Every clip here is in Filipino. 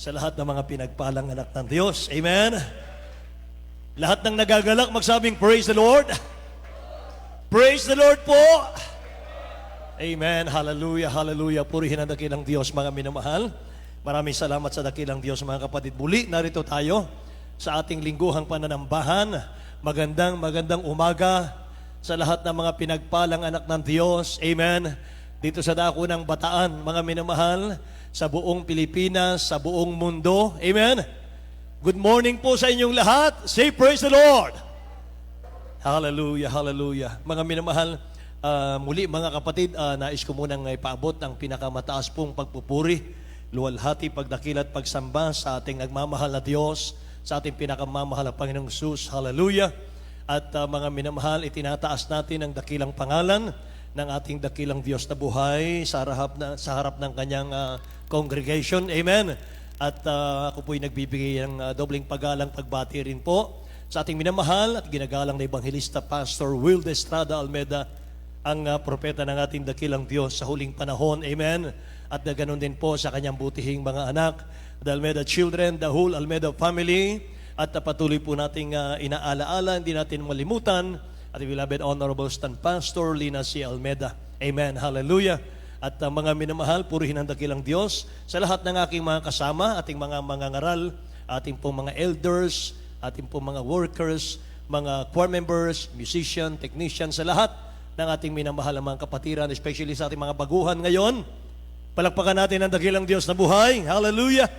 sa lahat ng mga pinagpalang anak ng Diyos. Amen? Lahat ng nagagalak, magsabing, Praise the Lord. Praise the Lord po. Amen. Hallelujah, hallelujah. Purihin ang dakilang Diyos, mga minamahal. Maraming salamat sa dakilang Diyos, mga kapatid. Muli, narito tayo sa ating lingguhang pananambahan. Magandang umaga sa lahat ng mga pinagpalang anak ng Diyos. Amen. Dito sa dako ng Bataan, mga minamahal, sa buong Pilipinas, sa buong mundo. Amen. Good morning po sa inyong lahat. Say praise the Lord. Hallelujah, hallelujah. Mga minamahal, muli mga kapatid, nais ko munang ipaabot ang pinakamataas pong pagpupuri, luwalhati, pagdakil at pagsamba sa ating nagmamahal na Diyos, sa ating pinakamamahal na Panginoong Jesus. Hallelujah. At mga minamahal, itinataas natin ang dakilang pangalan ng ating dakilang Diyos na buhay sa harap ng kanyang congregation. Amen. At ako po'y nagbibigay ng dobling paggalang pagbati rin po sa ating minamahal at ginagalang na Evangelista Pastor Will de Estrada Almeda, ang propeta ng ating dakilang Diyos sa huling panahon. Amen. At ganoon din po sa kanyang butihing mga anak, the Almeda children, the whole Almeda family. At patuloy po nating inaalaala, hindi natin malimutan, at beloved Honorable Stan Pastor Lina C. Almeda. Amen. Hallelujah. At mga minamahal, purihin ang dakilang Diyos sa lahat ng aking mga kasama, ating mga mangangaral, ating pong mga elders, ating pong mga workers, mga choir members, musician, technician, sa lahat ng ating minamahal na mga kapatiran, especially sa ating mga baguhan ngayon. Palakpakan natin ang dakilang Diyos na buhay. Hallelujah.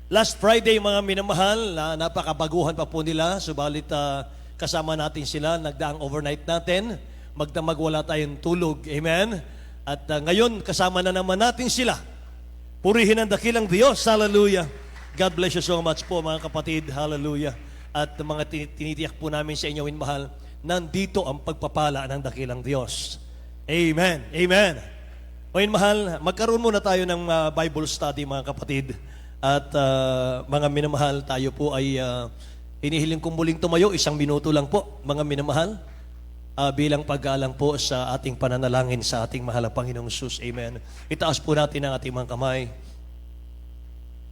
Last Friday, mga minamahal, napakabaguhan pa po nila, subalit kasama natin sila, nagdaang overnight natin, magdamag wala tayong tulog. Amen? At ngayon, kasama na naman natin sila. Purihin ang dakilang Diyos. Hallelujah. God bless you so much po, mga kapatid. Hallelujah. At mga tinitiyak po namin sa inyo, mahal, nandito ang pagpapala ng dakilang Diyos. Amen. Amen. Ngayon, mahal, magkaroon muna tayo ng Bible study, mga kapatid. At mga minamahal, tayo po ay hinihiling kong muling tumayo, 1 minuto lang po, mga minamahal, bilang paggalang po sa ating pananalangin sa ating mahal na Panginoong Jesus. Amen. Itaas po natin ang ating mga kamay.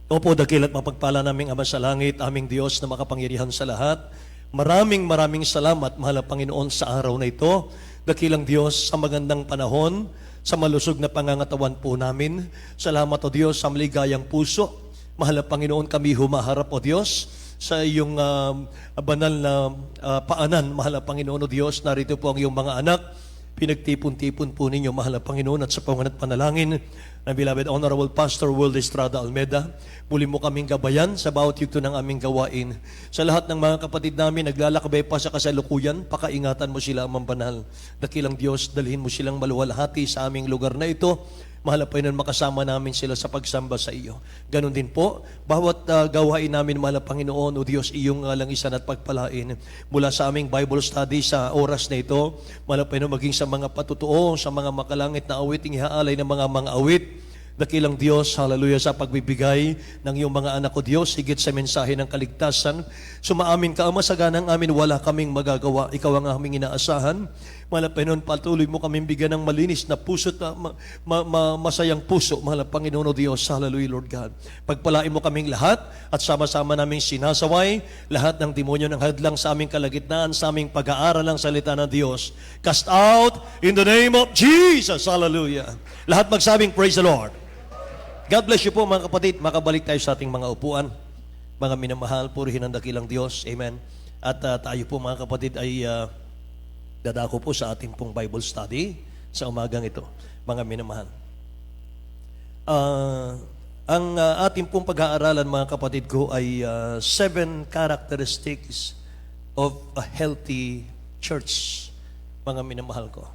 Opo, dakil at mapagpala naming Ama sa langit, aming Diyos na makapangyarihan sa lahat. Maraming salamat, mahal na Panginoon, sa araw na ito. Dakilang Diyos, sa magandang panahon, sa malusog na pangangatawan po namin. Salamat, O Diyos, sa maligayang puso. Mahal na Panginoon, kami humaharap, O Diyos, sa iyong banal na paanan, mahal na Panginoon, O Diyos. Narito po ang iyong mga anak. Pinagtipon-tipon po ninyo, mahal na Panginoon, at sa pangalan at panalangin ng beloved Honorable Pastor Will de Estrada Almeda, muli mo kaming gabayan sa bawat yugto ng aming gawain. Sa lahat ng mga kapatid namin, naglalakbay pa sa kasalukuyan, pakaingatan mo sila, Amang Banal. Dakilang Diyos, dalhin mo silang maluwalhati sa aming lugar na ito. Mahal na Panginoon, makasama namin sila sa pagsamba sa iyo. Ganon din po, bawat gawain namin, mahal na Panginoon, O Diyos, iyong langisan at pagpalain. Mula sa aming Bible study sa oras na ito, mahal na Panginoon, maging sa mga patutuo, sa mga makalangit na awit, ihaalay ng mga awit. Dakilang Diyos, hallelujah, sa pagbibigay ng iyong mga anak, O Diyos, higit sa mensahe ng kaligtasan. Sumaamin ka, Ama, sa ganang amin, wala kaming magagawa. Ikaw ang aming inaasahan. Mahal na Panginoon, patuloy mo kaming bigyan ng malinis na puso at masayang puso, mahal na Panginoon, O Diyos. Hallelujah, Lord God. Pagpalain mo kaming lahat at sama-sama naming sinasaway lahat ng demonyo ng hadlang sa aming kalagitnaan, sa aming pag-aaral ng salita ng Diyos. Cast out in the name of Jesus. Hallelujah. Lahat magsabing, praise the Lord. God bless you po, mga kapatid. Makabalik tayo sa ating mga upuan. Mga minamahal, purihin ang dakilang Diyos. Amen. At tayo po, mga kapatid, ay dadako po sa ating pong Bible study sa umagang ito, mga minamahal. Ang ating pong pag-aaralan, mga kapatid ko, ay 7 characteristics of a healthy church, mga minamahal ko.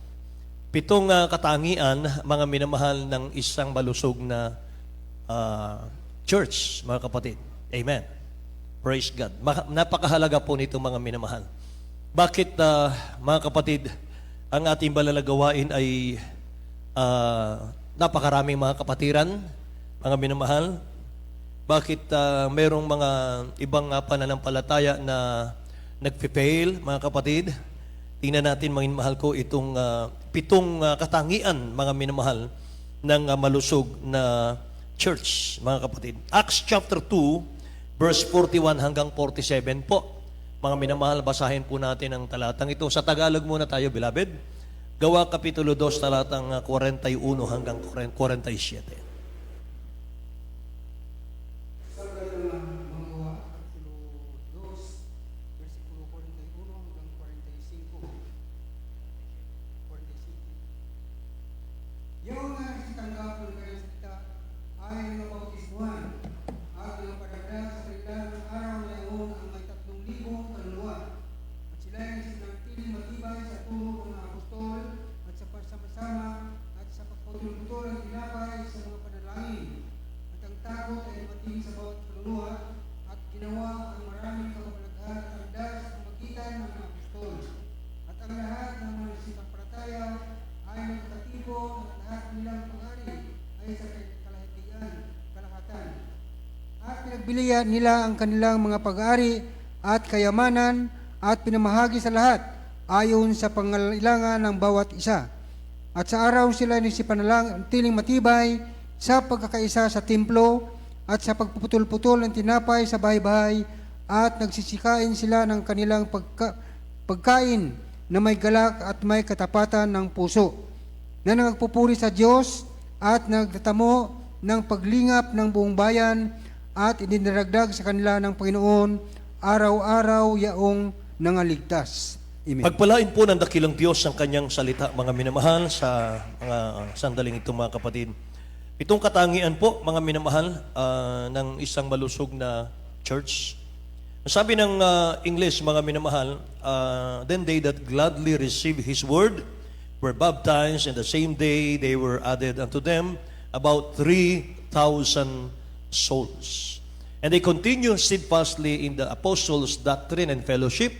7 katangian, mga minamahal, ng isang malusog na church, mga kapatid. Amen. Praise God. Napakahalaga po nito, mga minamahal. Bakit, mga kapatid, ang ating balalagawain ay napakaraming mga kapatiran, mga minamahal? Bakit mayroong mga ibang pananampalataya na nagpipail, mga kapatid? Tingnan natin, mga minamahal ko, itong 7 katangian, mga minamahal, ng malusog na church, mga kapatid. Acts chapter 2, verse 41 hanggang 47 po. Mga minamahal, basahin po natin ang talatang ito. Sa Tagalog muna tayo, beloved. Gawa Kapitulo 2, talatang 41 hanggang 47. Yung nagsitanggap ng kanyang salita ay nabautismuhan at napadagdag sa kanila ng araw na iyon ang may 3,000 kaluluwa. At sila ay nanatiling matibay sa turo ng mga apostol at sa pagsama-sama at sa pagputol-putol ng tinapay sa mga panalangin. At ang takot ay dumating sa bawat kaluluwa at ginawa ang maraming kababalaghan at landas ang magitan ng mga apostol. At ang lahat ng mga nagsisampalataya ay nagkatibok at lahat nilang pag-ari ay sa kalahatan. At pinagbilian nila ang kanilang mga pag-ari at kayamanan at pinamahagi sa lahat ayon sa pangangailangan ng bawat isa. At sa araw sila nagsipanalangin matibay sa pagkakaisa sa templo at sa pagpuputol-putol ng tinapay sa bahay-bahay at nagsisikain sila ng kanilang pagkain na may galak at may katapatan ng puso, na nagpupuri sa Diyos at nagtatamo ng paglingap ng buong bayan at idinaragdag sa kanila ng Panginoon araw-araw yaong nangaligtas. Amen. Pagpalain po ng dakilang Diyos ang kanyang salita, mga minamahal, sa mga sandaling ito, mga kapatid. Itong katangian po, mga minamahal, ng isang malusog na church. Sabi ng English, mga minamahal, then they that gladly received His word were baptized, and the same day they were added unto them about 3,000 souls. And they continued steadfastly in the apostles' doctrine and fellowship,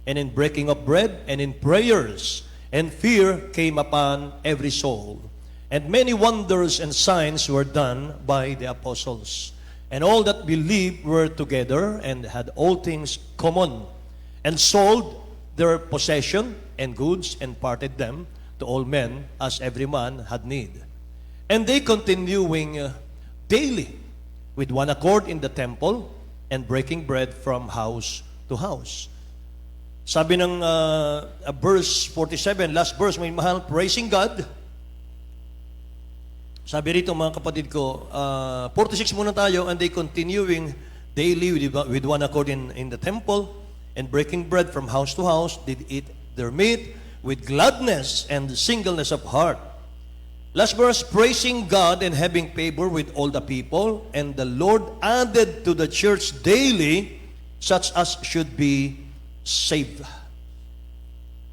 and in breaking of bread, and in prayers, and fear came upon every soul. And many wonders and signs were done by the apostles. And all that believed were together and had all things common, and sold their possession and goods and parted them to all men as every man had need. And they continuing daily with one accord in the temple and breaking bread from house to house. Sabi ng verse 47, last verse, may mahal, praising God. Sabi rito, mga kapatid ko, 46 muna tayo, and they continuing daily with one accord in the temple and breaking bread from house to house, did eat their meat with gladness and singleness of heart. Last verse, praising God and having favor with all the people, and the Lord added to the church daily such as should be saved.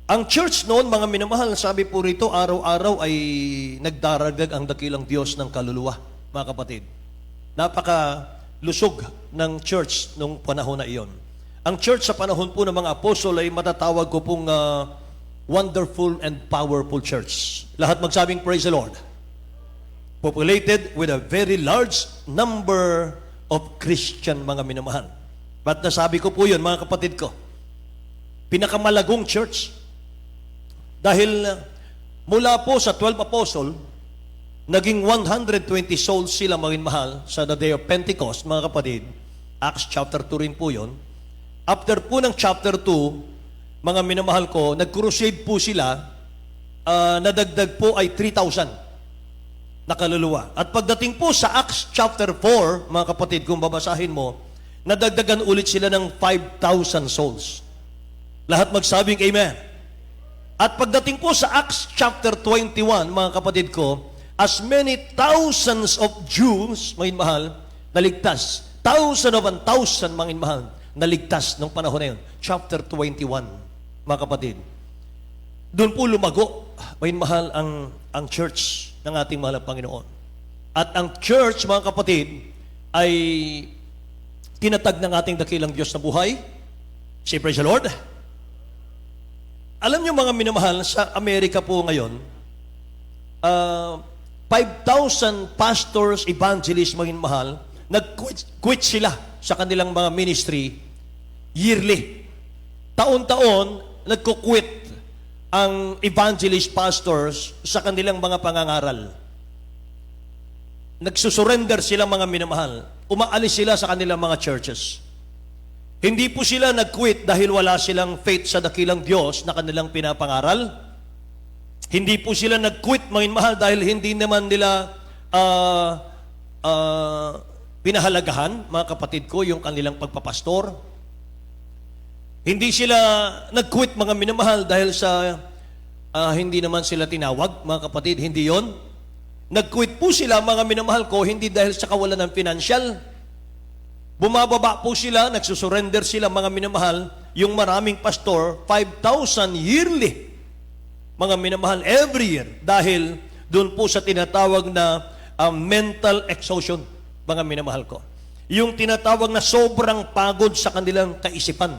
Ang church noon, mga minamahal, sabi po rito, araw-araw ay nagdaragdag ang dakilang Diyos ng kaluluwa, mga kapatid. Napaka-lusog ng church nung panahon na iyon. Ang church sa panahon po ng mga apostol ay matatawag ko pong wonderful and powerful church. Lahat magsabing praise the Lord. Populated with a very large number of Christian, mga minamahal. But nasabi ko po yun, mga kapatid ko, pinakamalagong church. Dahil mula po sa 12 apostle, naging 120 souls sila, mga mahal, sa the day of Pentecost, mga kapatid. Acts chapter 2 rin po yun. After po ng chapter 2, mga minamahal ko, nag-crusade po sila, nadagdag po ay 3,000 na kaluluwa. At pagdating po sa Acts chapter 4, mga kapatid, kung babasahin mo, nadagdagan ulit sila ng 5,000 souls. Lahat magsabing amen. At pagdating po sa Acts chapter 21, mga kapatid ko, as many thousands of Jews, mga mahal, naligtas. 1,000 mga mahal, naligtas nung panahon na yun. Chapter 21, mga kapatid. Doon po lumago, mga mahal, ang church ng ating mahal Panginoon. At ang church, mga kapatid, ay tinatag ng ating dakilang Diyos na buhay. Say praise the Lord. Alam niyo, mga minamahal, sa Amerika po ngayon, 5,000 pastors, evangelists, mga mahal, nag-quit sila sa kanilang mga ministry yearly. Taon-taon, nagko-quit ang evangelist pastors sa kanilang mga pangangaral. nagsusurrender sila mga minamahal. Umaalis sila sa kanilang mga churches. Hindi po sila nag-quit dahil wala silang faith sa dakilang Diyos na kanilang pinapangaral. Hindi po sila nag-quit mga minamahal dahil hindi naman nila pinahalagahan, mga kapatid ko, yung kanilang pagpapastor. Hindi sila nag-quit mga minamahal dahil sa hindi naman sila tinawag, mga kapatid, hindi yon. Nag-quit po sila, mga minamahal ko, hindi dahil sa kawalan ng financial. Bumababa po sila, nagsusurrender sila, mga minamahal, yung maraming pastor, 5,000 yearly, mga minamahal, every year, dahil doon po sa tinatawag na mental exhaustion, mga minamahal ko. Yung tinatawag na sobrang pagod sa kanilang kaisipan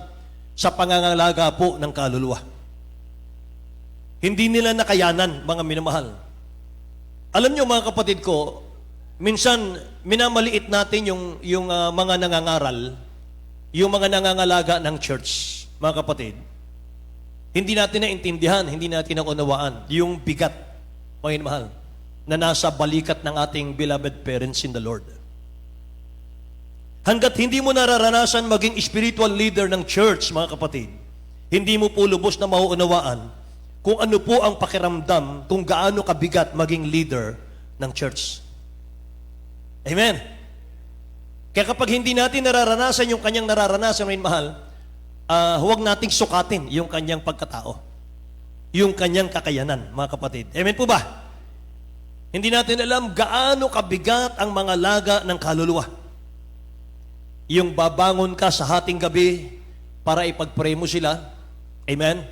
sa pangangalaga po ng kaluluwa. Hindi nila nakayanan, mga minamahal. Alam nyo mga kapatid ko, minsan minamaliit natin yung mga nangangaral, yung mga nangangalaga ng church, mga kapatid. Hindi natin naintindihan, hindi natin naunawaan yung bigat, mga minamahal, na nasa balikat ng ating beloved parents in the Lord. Hanggat hindi mo nararanasan maging spiritual leader ng church, mga kapatid, hindi mo po lubos na mauunawaan kung ano po ang pakiramdam, kung gaano kabigat maging leader ng church. Amen? Kaya kapag hindi natin nararanasan yung kanyang nararanasan, mga mahal, huwag nating sukatin yung kanyang pagkatao, yung kanyang kakayanan, mga kapatid. Amen po ba? Hindi natin alam gaano kabigat ang mga laga ng kaluluwa. Yung babangon ka sa hating gabi para ipag-pray mo sila. Amen?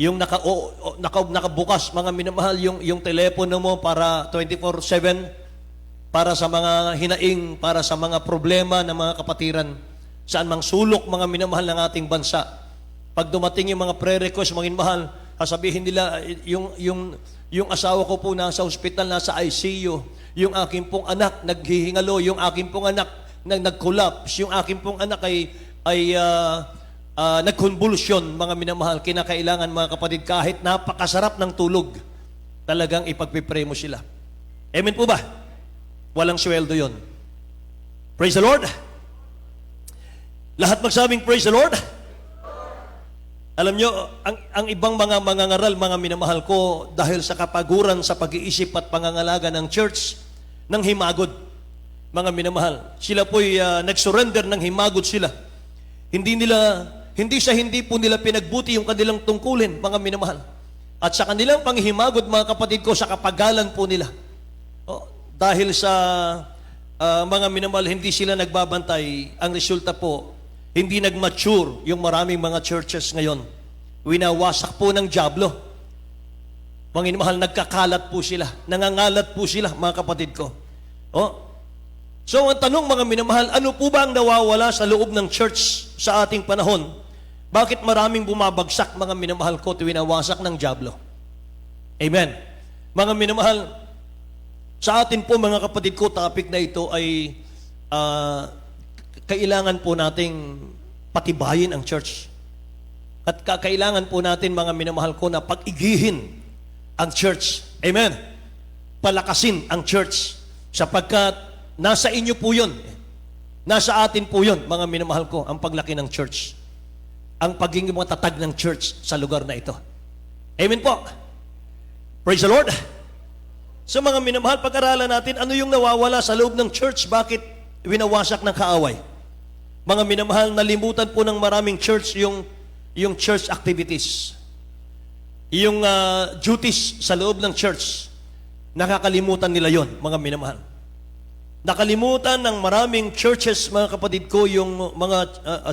Yung nakabukas, mga minamahal, yung telepono mo para 24/7, para sa mga hinaing, para sa mga problema ng mga kapatiran, saan mang sulok, mga minamahal ng ating bansa. Pag dumating yung mga prayer request, mga minamahal, sasabihin nila, yung asawa ko po nasa hospital, nasa ICU, yung aking pong anak naghihingalo, yung aking pong anak nag-collapse, yung aking pong anak ay nag-convulsion, mga minamahal, kinakailangan, mga kapatid, kahit napakasarap ng tulog, talagang ipagpipray mo sila. Amen po ba? Walang sweldo yon. Praise the Lord. Lahat magsabing praise the Lord. Alam nyo, ang ibang mga mangangaral, mga minamahal ko, dahil sa kapaguran sa pag-iisip at pangangalaga ng church, ng himagod, mga minamahal. Sila po'y nag-surrender ng himagod sila. Hindi po nila pinagbuti yung kanilang tungkulin, mga minamahal. At sa kanilang panghimagod, mga kapatid ko, sa kapagalan po nila. Dahil sa mga minamahal, hindi sila nagbabantay. Ang resulta po, hindi nag-mature yung maraming mga churches ngayon. Winawasak po ng dyablo. Mga minamahal, nagkakalat po sila. Nangangalat po sila, mga kapatid ko. So, ang tanong, mga minamahal, ano po ba ang nawawala sa loob ng church sa ating panahon? Bakit maraming bumabagsak, mga minamahal ko, winawasak ng dyablo? Amen. Mga minamahal, sa atin po, mga kapatid ko, topic na ito ay kailangan po nating patibayin ang church. At kailangan po natin, mga minamahal ko, na pag-igihin ang church. Amen. Palakasin ang church. Sapagkat nasa inyo po yun. Nasa atin po yun, mga minamahal ko, ang paglaki ng church. Ang pagiging matatag ng church sa lugar na ito. Amen po. Praise the Lord. So mga minamahal, pag-aralan natin, ano yung nawawala sa loob ng church? Bakit winawasak ng kaaway? Mga minamahal, nalimutan po ng maraming church yung church activities. Yung duties sa loob ng church. Nakakalimutan nila yon, mga minamahal. Nakalimutan ng maraming churches, mga kapatid ko, yung mga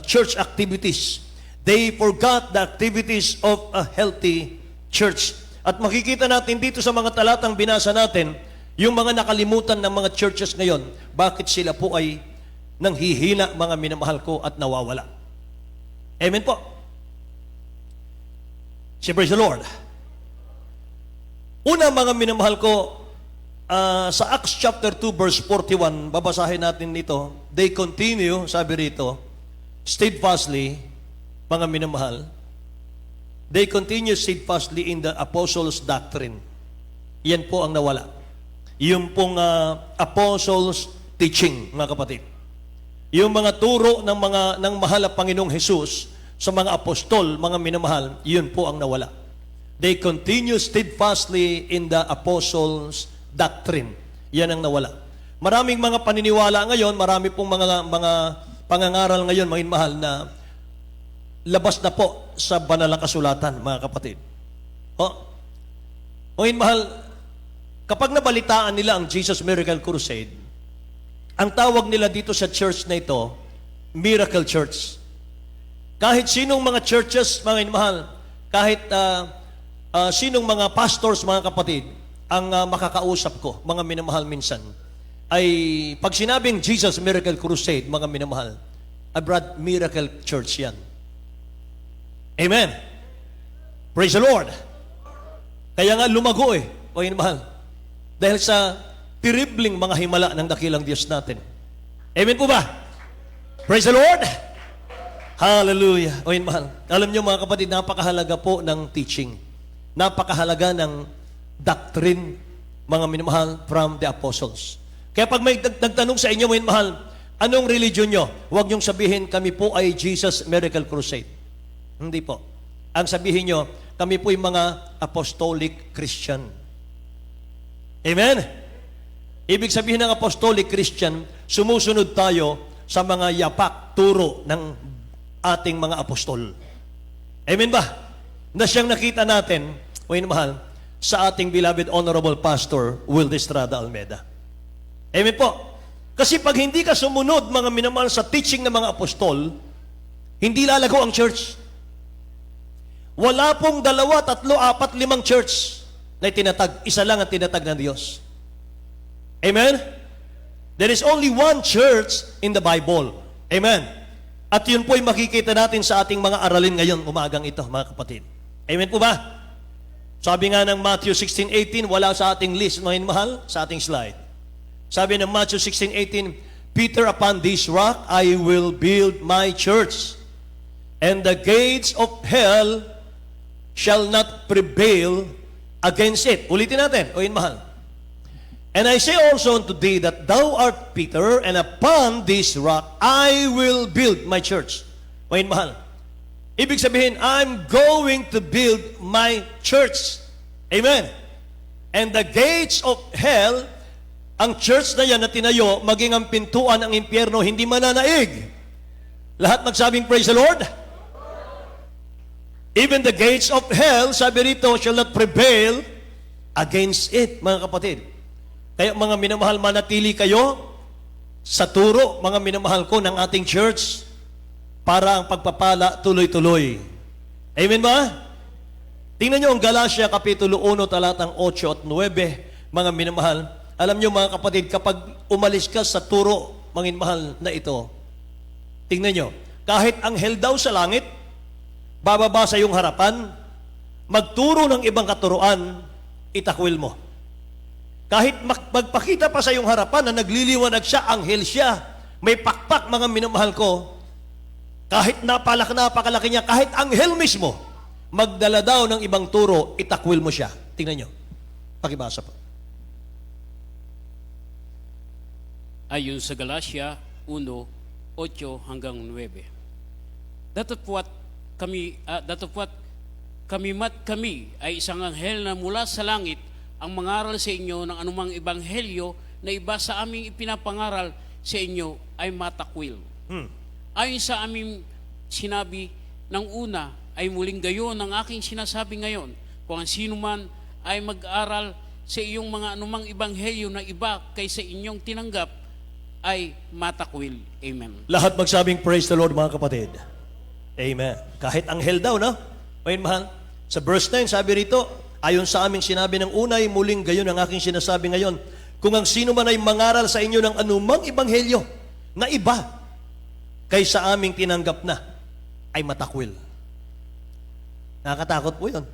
church activities. They forgot the activities of a healthy church. At makikita natin dito sa mga talatang binasa natin, yung mga nakalimutan ng mga churches ngayon, bakit sila po ay nanghihina, mga minamahal ko, at nawawala. Amen po. Praise the Lord. Una, mga minamahal ko, sa Acts chapter 2 verse 41, babasahin natin ito. They continue, sabi rito, steadfastly, mga minamahal, they continue steadfastly in the apostles' doctrine. Yan po ang nawala. yung pong apostles' teaching, mga kapatid. Yung mga turo ng mahal na Panginoong Hesus sa mga apostol, mga minamahal, yun po ang nawala. They continue steadfastly in the apostles' doctrine. Yan ang nawala. Maraming mga paniniwala ngayon, marami pong mga pangangaral ngayon, mga mahal, na labas na po sa banal na kasulatan, mga kapatid. Mga mahal, kapag nabalitaan nila ang Jesus Miracle Crusade, ang tawag nila dito sa church na ito, Miracle Church. Kahit sinong mga churches, mga mahal, kahit sinong mga pastors, mga kapatid, ang makakausap ko, mga minamahal minsan, ay pag sinabing Jesus Miracle Crusade, mga minamahal, Brad, Miracle Church yan. Amen. Praise the Lord. Kaya nga lumago mga minamahal. Dahil sa terribling mga himala ng dakilang Diyos natin. Amen po ba? Praise the Lord. Hallelujah. Mga minamahal. Alam nyo mga kapatid, napakahalaga po ng teaching. Napakahalaga ng doctrine, mga minamahal, from the apostles. Kaya pag may nagtanong sa inyo, mga minamahal, anong religion nyo? Huwag nyong sabihin, kami po ay Jesus Miracle Crusade. Hindi po. Ang sabihin nyo, kami po ay mga apostolic Christian. Amen? Ibig sabihin ng apostolic Christian, sumusunod tayo sa mga yapak, turo ng ating mga apostol. Amen ba? Na siyang nakita natin, mga minamahal, sa ating beloved Honorable Pastor, Will Estrada Almeda. Amen po. Kasi pag hindi ka sumunod, mga minamahal, sa teaching ng mga apostol, hindi lalago ang church. Wala pong 2, 3, 4, 5 church na tinatag. Isa lang ang tinatag ng Diyos. Amen? There is only one church in the Bible. Amen? At yun po ay makikita natin sa ating mga aralin ngayon, umagang ito, mga kapatid. Amen po ba? Sabi nga ng Matthew 16:18, wala sa ating list, mga mahal, sa ating slide. Sabi ng Matthew 16:18, Peter, upon this rock I will build my church, and the gates of hell shall not prevail against it. Ulitin natin, mahal. And I say also unto thee that thou art Peter, and upon this rock I will build my church. Mahal. Ibig sabihin, I'm going to build my church. Amen. And the gates of hell, ang church na yan na tinayo, maging ang pintuan ng impyerno, hindi mananaig. Lahat magsabing praise the Lord. Even the gates of hell, sabi rito, shall not prevail against it, mga kapatid. Kaya mga minamahal, manatili kayo sa turo, mga minamahal ko, ng ating church, para ang pagpapala tuloy-tuloy. Amen ba? Tingnan nyo ang Galatia, Kapitulo 1, talatang 8 at 9, mga minamahal. Alam nyo mga kapatid, kapag umalis ka sa turo, mga minamahal na ito, tingnan nyo, kahit anghel daw sa langit, bababa sa iyong harapan, magturo ng ibang katuruan, itakwil mo. Kahit magpakita pa sa iyong harapan na nagliliwanag siya, anghel siya, may pakpak, mga minamahal ko, kahit napakalaki niya, kahit anghel mismo, magdala daw ng ibang turo, itakwil mo siya. Tingnan nyo. Pakibasa po. Ayon sa Galatia 1:8 hanggang 9. Datapwat kami ay isang anghel na mula sa langit ang mangaral sa inyo ng anumang ebanghelyo na iba sa aming ipinapangaral sa inyo ay matakwil. Ayon sa aming sinabi ng una, ay muling gayon ang aking sinasabi ngayon. Kung ang sino man ay mag-aral sa iyong mga anumang ebanghelyo na iba kaysa inyong tinanggap, ay matakwil. Amen. Lahat magsabing praise the Lord, mga kapatid. Amen. Kahit anghel daw, no? Ayun, mahal. Sa verse 9, sabi rito, ayon sa aming sinabi ng una, ay muling gayon ang aking sinasabi ngayon. Kung ang sino man ay mangaral sa inyo ng anumang ebanghelyo na iba kaysa aming tinanggap na, ay matakwil. Nakakatakot po yun.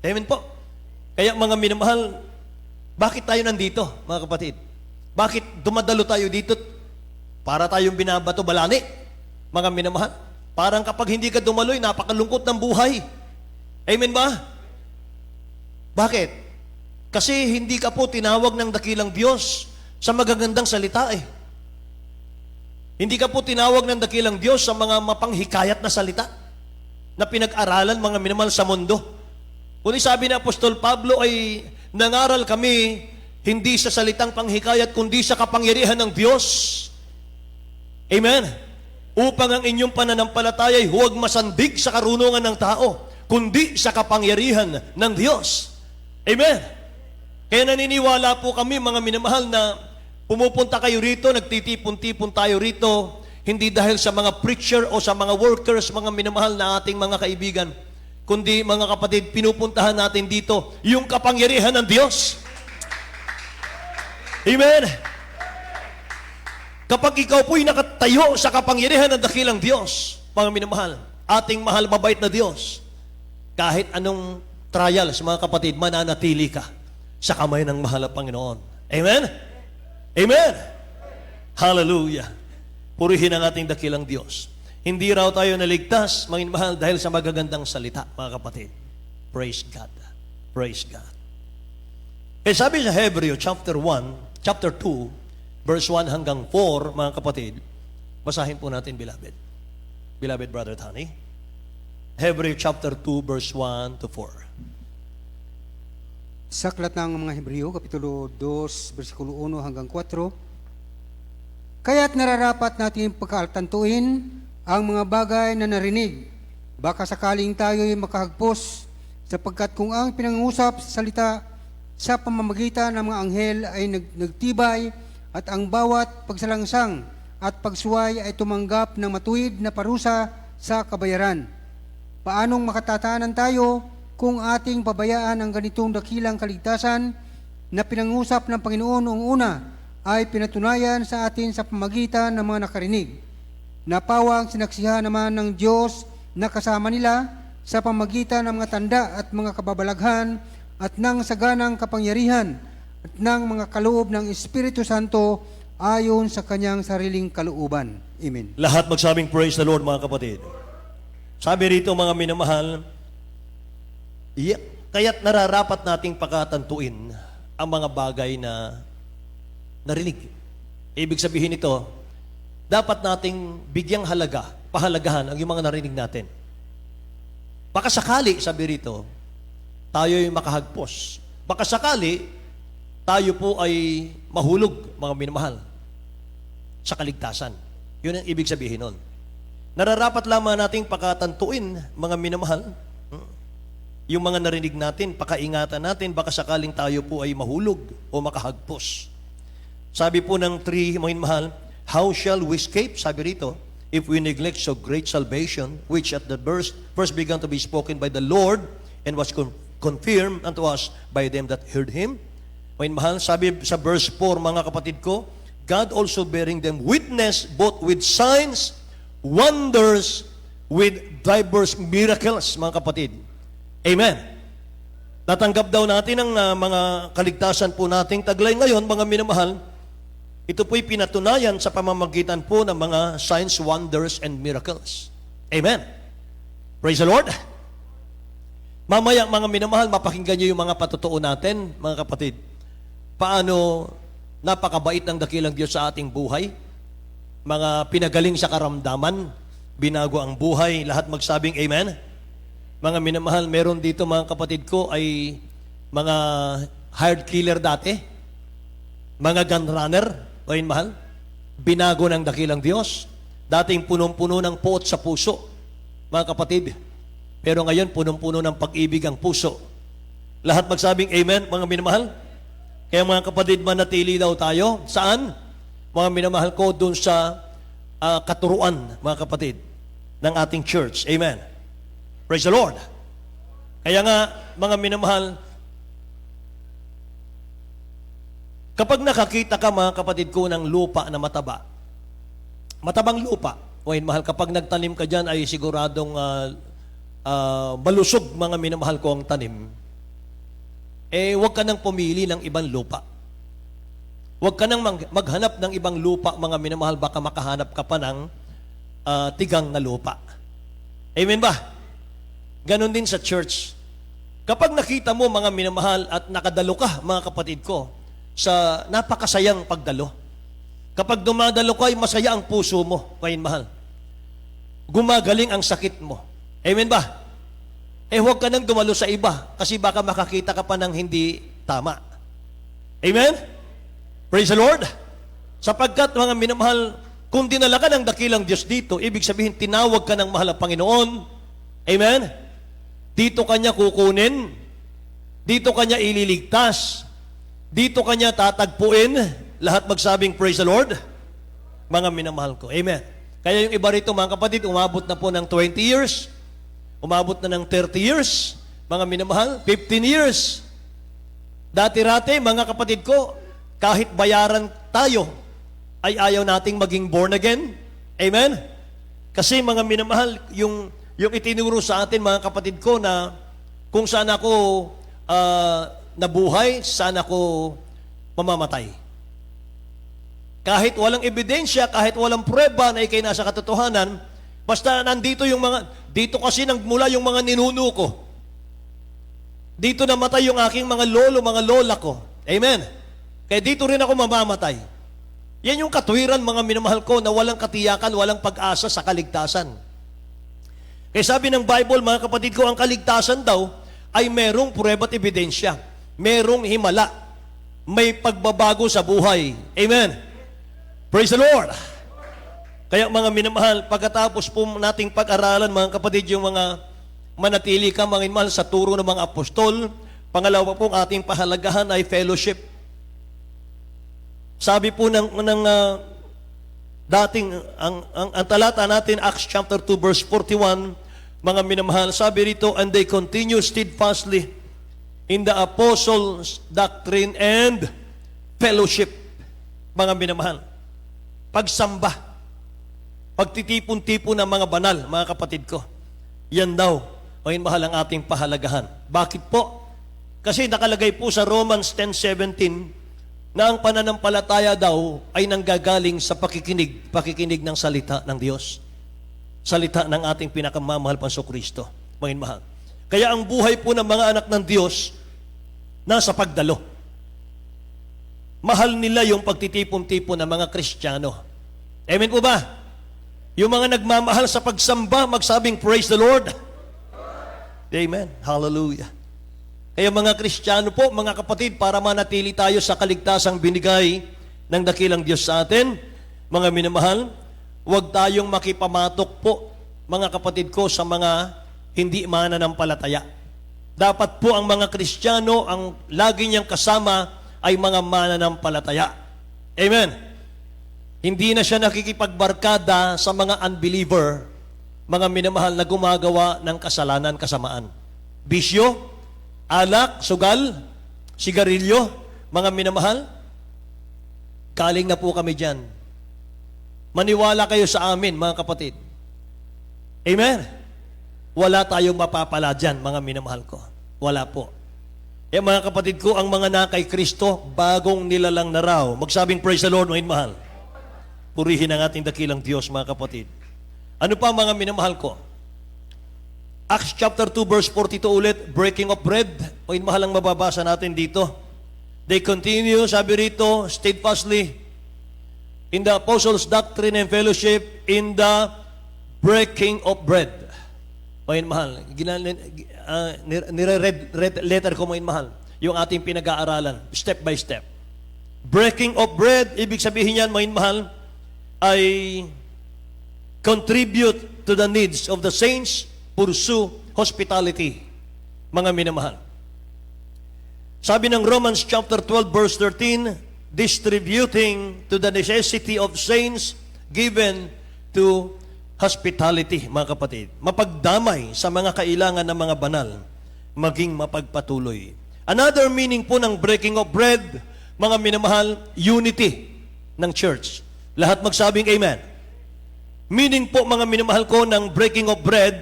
Amen po. Kaya mga minamahal, bakit tayo nandito, mga kapatid? Bakit dumadalo tayo dito? Para tayong binabato balani, mga minamahal. Parang kapag hindi ka dumaloy, napakalungkot ng buhay. Amen ba? Bakit? Kasi hindi ka po tinawag ng dakilang Diyos sa magagandang salita eh. Hindi ka po tinawag ng dakilang Diyos sa mga mapanghikayat na salita na pinag-aralan mga minamahal sa mundo. Kundi sabi ni Apostol Pablo ay nangaral kami hindi sa salitang panghikayat kundi sa kapangyarihan ng Diyos. Amen. Upang ang inyong pananampalataya ay huwag masandig sa karunungan ng tao, kundi sa kapangyarihan ng Diyos. Amen. Kaya naniniwala po kami mga minamahal na pumupunta kayo rito, nagtitipon-tipon tayo rito, hindi dahil sa mga preacher o sa mga workers, mga minamahal na ating mga kaibigan, kundi mga kapatid, pinupuntahan natin dito yung kapangyarihan ng Diyos. Amen. Kapag ikaw po'y nakatayo sa kapangyarihan ng dakilang Diyos, mga minamahal, ating mahal mabait na Diyos, kahit anong trials, mga kapatid, mananatili ka sa kamay ng mahal na Panginoon. Amen? Amen! Hallelujah! Purihin ang ating dakilang Diyos. Hindi raw tayo naligtas, mga mahal, dahil sa magagandang salita, mga kapatid. Praise God. Praise God. Eh sabi sa Hebreo chapter 2, verse 1 hanggang 4, mga kapatid, basahin po natin, beloved. Beloved Brother Tony. Hebreo chapter 2, verse 1 to 4. Sa aklat ng mga Hebreo, Kapitulo 2, versikulo 1 hanggang 4, kaya't nararapat natin pagkaaltantuin ang mga bagay na narinig. Baka sakaling tayo'y makahagpos, sapagkat kung ang pinangusap sa salita sa pamamagitan ng mga anghel ay nagtibay, at ang bawat pagsalangsang at pagsuway ay tumanggap ng matuwid na parusa sa kabayaran. Paanong makatatanan tayo kung ating pabayaan ang ganitong dakilang kaligtasan na pinangusap ng Panginoon noong una ay pinatunayan sa atin sa pamamagitan ng mga nakarinig? Napawang sinaksihan naman ng Diyos na kasama nila sa pamamagitan ng mga tanda at mga kababalaghan at ng saganang kapangyarihan at ng mga kaloob ng Espiritu Santo ayon sa kanyang sariling kalooban. Amen. Lahat magsabing praise the Lord, mga kapatid. Sabi rito, mga minamahal, kaya't nararapat nating pagkatantuin ang mga bagay na narinig. Ibig sabihin nito, dapat nating bigyang pahalagahan ang yung mga narinig natin. Baka sakali, sabi rito, tayo'y makahagpos. Baka sakali, tayo po ay mahulog, mga minamahal, sa kaligtasan. Yun ang ibig sabihin nun. Nararapat lamang nating pagkatantuin, mga minamahal, yung mga narinig natin, pakaingatan natin, baka sakaling tayo po ay mahulog o makahagpos. Sabi po ng 3, mga minamahal, how shall we escape? Sabi rito, if we neglect so great salvation, which at the first began to be spoken by the Lord, and was confirmed unto us by them that heard Him. Mga mahal, sabi sa verse 4, mga kapatid ko, God also bearing them witness both with signs, wonders, with diverse miracles, mga kapatid. Amen. Natanggap daw natin ang mga kaligtasan po nating taglay ngayon, mga minamahal. Ito po'y pinatunayan sa pamamagitan po ng mga signs, wonders, and miracles. Amen. Praise the Lord. Mamaya, mga minamahal, mapakinggan niyo yung mga patutuo natin, mga kapatid. Paano napakabait ng dakilang Diyos sa ating buhay. Mga pinagaling sa karamdaman, binago ang buhay, lahat magsabing amen. Mga minamahal, meron dito mga kapatid ko ay mga hired killer dati, mga gun runner, mga mahal, binago ng dakilang Diyos. Dating punong-puno ng puot sa puso, mga kapatid. Pero ngayon, punong-puno ng pag-ibig ang puso. Lahat magsabing amen, mga minamahal. Kaya mga kapatid, manatili daw tayo. Saan? Mga minamahal ko, dun sa katuruan, mga kapatid, ng ating church. Amen. Praise the Lord. Kaya nga, mga minamahal, kapag nakakita ka, mga kapatid ko, ng lupa na matabang lupa, mahal, kapag nagtanim ka dyan, ay siguradong malusog, mga minamahal ko, ang tanim. Huwag ka nang pumili ng ibang lupa. Huwag ka nang maghanap ng ibang lupa, mga minamahal, baka makahanap ka pa ng tigang na lupa. Amen ba? Ganon din sa church. Kapag nakita mo mga minamahal at nakadalo ka, mga kapatid ko, sa napakasayang pagdalo. Kapag dumadalo ka, ay masaya ang puso mo, mga mahal. Gumagaling ang sakit mo. Amen ba? Huwag ka nang dumalo sa iba kasi baka makakita ka pa ng hindi tama. Amen? Praise the Lord. Sapagkat mga minamahal, kung dinala ka ng dakilang Diyos dito, ibig sabihin tinawag ka ng mahal na Panginoon. Amen? Dito kanya kukunin. Dito kanya ililigtas. Dito kanya tatagpuin. Lahat magsabing praise the Lord. Mga minamahal ko. Amen. Kaya yung iba rito mga kapatid, umabot na po ng 20 years. Umabot na ng 30 years. Mga minamahal, 15 years. Dati-rati, mga kapatid ko, kahit bayaran tayo, ay ayaw nating maging born again. Amen? Kasi mga minamahal, yung itinuro sa atin, mga kapatid ko, na kung saan ako nabuhay, saan ako mamamatay. Kahit walang ebidensya, kahit walang prueba na ikay nasa katotohanan, basta nandito yung dito kasi nagmula yung mga ninuno ko. Dito namatay yung aking mga lolo, mga lola ko. Amen? Kaya dito rin ako mamamatay. Yan yung katwiran, mga minamahal ko, na walang katiyakan, walang pag-asa sa kaligtasan. Kaya sabi ng Bible, mga kapatid ko, ang kaligtasan daw ay merong prueba at ebidensya. Merong himala. May pagbabago sa buhay. Amen? Praise the Lord! Kaya mga minamahal, pagkatapos po nating pag-aralan, mga kapatid, yung mga manatili ka, mga minamahal, sa turo ng mga apostol. Pangalawa po, ang ating pahalagahan ay fellowship. Sabi po ng dating, ang talata natin, Acts chapter 2, verse 41, mga minamahal, sabi rito, and they continue steadfastly in the apostles' doctrine and fellowship. Mga minamahal, pagsamba, pagtitipon-tipon ng mga banal, mga kapatid ko, yan daw, mga mahal, ang ating pahalagahan. Bakit po? Kasi nakalagay po sa Romans 10:17, na ang pananampalataya daw ay nanggagaling sa pakikinig ng salita ng Diyos. Salita ng ating pinakamamahal Panso Kristo. Mga mahal. Kaya ang buhay po ng mga anak ng Diyos nasa pagdalo. Mahal nila yung pagtitipon-tipon ng mga Kristiyano. Amen po ba? Yung mga nagmamahal sa pagsamba, magsabing praise the Lord. Amen. Hallelujah. Kaya mga Kristiyano po, mga kapatid, para manatili tayo sa kaligtasang binigay ng dakilang Diyos sa atin, mga minamahal, huwag tayong makipamatok po, mga kapatid ko, sa mga hindi mananampalataya. Dapat po ang mga Kristiyano, ang lagi niyang kasama ay mga mananampalataya. Amen. Hindi na siya nakikipagbarkada sa mga unbeliever, mga minamahal, na gumagawa ng kasalanan, kasamaan. Bisyo, alak, sugal, sigarilyo, mga minamahal, galing na po kami dyan. Maniwala kayo sa amin, mga kapatid. Amen? Wala tayong mapapala dyan, mga minamahal ko. Wala po. Mga kapatid ko, ang mga na kay Kristo, bagong nilalang na raw. Magsabing praise the Lord, mga minamahal. Purihin ang ating dakilang Diyos, mga kapatid. Ano pa, mga minamahal ko? Acts chapter 2 verse 42 ulit, breaking of bread. O mahal ang mababasa natin dito. They continue, sabi rito, steadfastly in the apostles' doctrine and fellowship, in the breaking of bread. O mahal, nire-read letter ko mo mahal, yung ating pinag-aaralan, step by step. Breaking of bread, ibig sabihin yan, mga mahal, ay contribute to the needs of the saints, pursue hospitality, mga minamahal. Sabi ng Romans chapter 12 verse 13, distributing to the necessity of saints, given to hospitality, mga kapatid. Mapagdamay sa mga kailangan ng mga banal, maging mapagpatuloy. Another meaning po ng breaking of bread, mga minamahal, unity ng church. Lahat magsabing amen. Meaning po, mga minamahal ko, ng breaking of bread,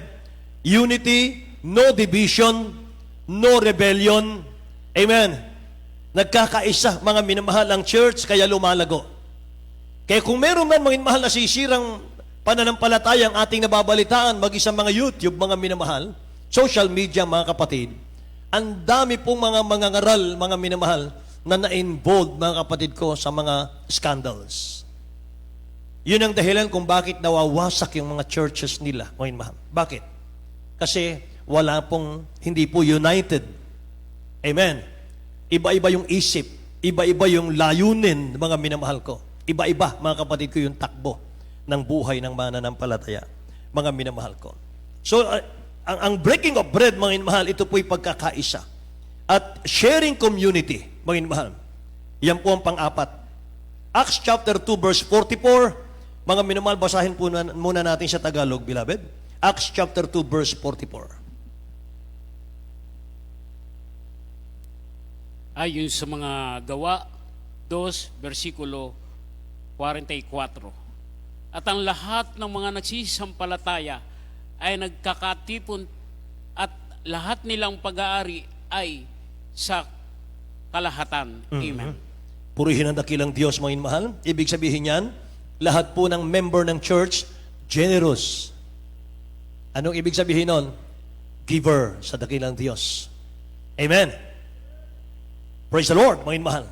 unity, no division, no rebellion. Amen. Nagkakaisa, mga minamahal, ang church, kaya lumalago. Kaya kung meron man, mga minamahal, nasisirang pananampalataya ang ating nababalitaan, mag-isang mga YouTube, mga minamahal, social media, mga kapatid, ang dami pong mga mangangaral, mga minamahal, na na-involved, mga kapatid ko, sa mga scandals. Yun ang dahilan kung bakit nawawasak yung mga churches nila, mga minamahal. Bakit? Kasi hindi po united. Amen. Iba-iba yung isip, iba-iba yung layunin, mga minamahal ko. Iba-iba, mga kapatid ko, yung takbo ng buhay ng mananampalataya, mga minamahal ko. So, ang breaking of bread, mga minamahal, ito po'y pagkakaisa. At sharing community, mga minamahal, yan po ang pang-apat. Acts chapter 2, verse 44, mga minamahal, basahin po muna natin sa Tagalog, beloved. Acts chapter 2, verse 44. Ayon sa mga gawa, 2, versikulo 44. At ang lahat ng mga nagsisampalataya ay nagkakatipon at lahat nilang pag-aari ay sa kalahatan. Amen. Purihin ang dakilang Diyos, mga mahal. Ibig sabihin yan, lahat po ng member ng church, generous. Anong ibig sabihin nun? Giver sa dakilang Diyos. Amen. Praise the Lord, mga mahal.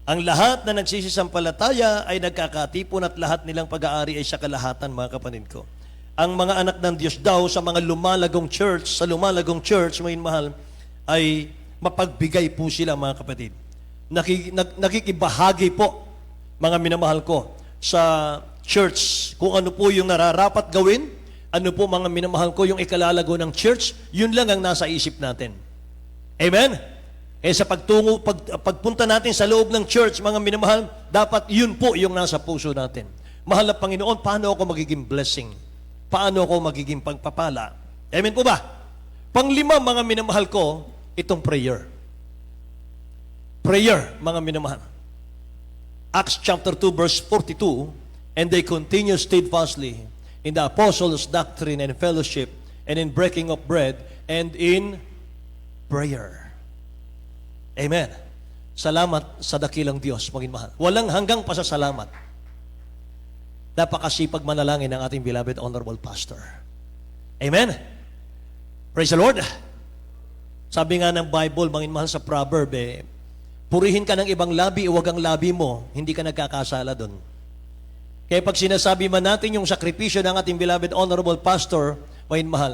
Ang lahat na nagsisisampalataya ay nagkakatipon at lahat nilang pag-aari ay sa kalahatan, mga kapatid ko. Ang mga anak ng Diyos daw sa mga lumalagong church, mga mahal, ay mapagbigay po sila, mga kapatid. Nakikibahagi po, mga minamahal ko, sa church, kung ano po yung nararapat gawin, ano po, mga minamahal ko, yung ikalalago ng church, yun lang ang nasa isip natin. Amen? Sa pagpunta natin sa loob ng church, mga minamahal, dapat yun po yung nasa puso natin. Mahal na Panginoon, paano ako magiging blessing? Paano ako magiging pagpapala? Amen po ba? Panglima, mga minamahal ko, itong prayer. Prayer, mga minamahal. Acts chapter 2, verse 42, and they continue steadfastly in the apostles' doctrine and fellowship, and in breaking of bread, and in prayer. Amen. Salamat sa dakilang Diyos, mga mahal. Walang hanggang pasasalamat. Napakasipag manalangin ng ating beloved honorable pastor. Amen. Praise the Lord. Sabi nga ng Bible, mga mahal, sa proverb, purihin ka ng ibang labi, huwag ang labi mo, hindi ka nagkakasala doon. Kaya pag sinasabi man natin yung sakripisyo ng ating beloved honorable pastor, mga mahal,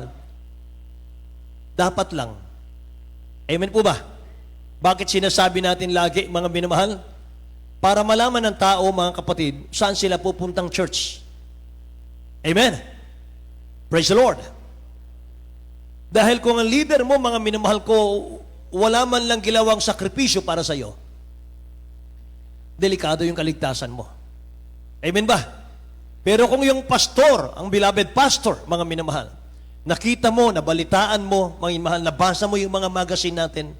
dapat lang. Amen po ba? Bakit sinasabi natin lagi, mga minamahal? Para malaman ng tao, mga kapatid, saan sila pupuntang church. Amen. Praise the Lord. Dahil kung ang leader mo, mga minamahal ko, wala man lang ginawang sakripisyo para sa iyo, delikado yung kaligtasan mo. Amen ba? Pero kung yung pastor, ang beloved pastor, mga minamahal, nakita mo, nabalitaan mo, mga minamahal, nabasa mo yung mga magazine natin,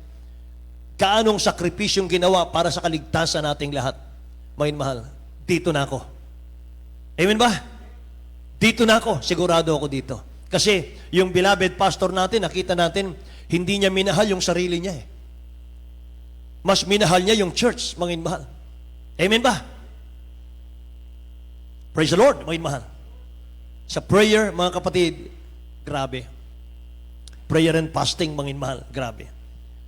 kaanong sakripisyong ginawa para sa kaligtasan nating lahat. Mga mahal, dito na ako. Amen ba? Dito na ako. Sigurado ako dito. Kasi yung beloved pastor natin, nakita natin, hindi niya minahal yung sarili niya. Mas minahal niya yung church, mga mahal. Amen ba? Praise the Lord, mga mahal. Sa prayer, mga kapatid, grabe. Prayer and fasting, mga mahal, grabe.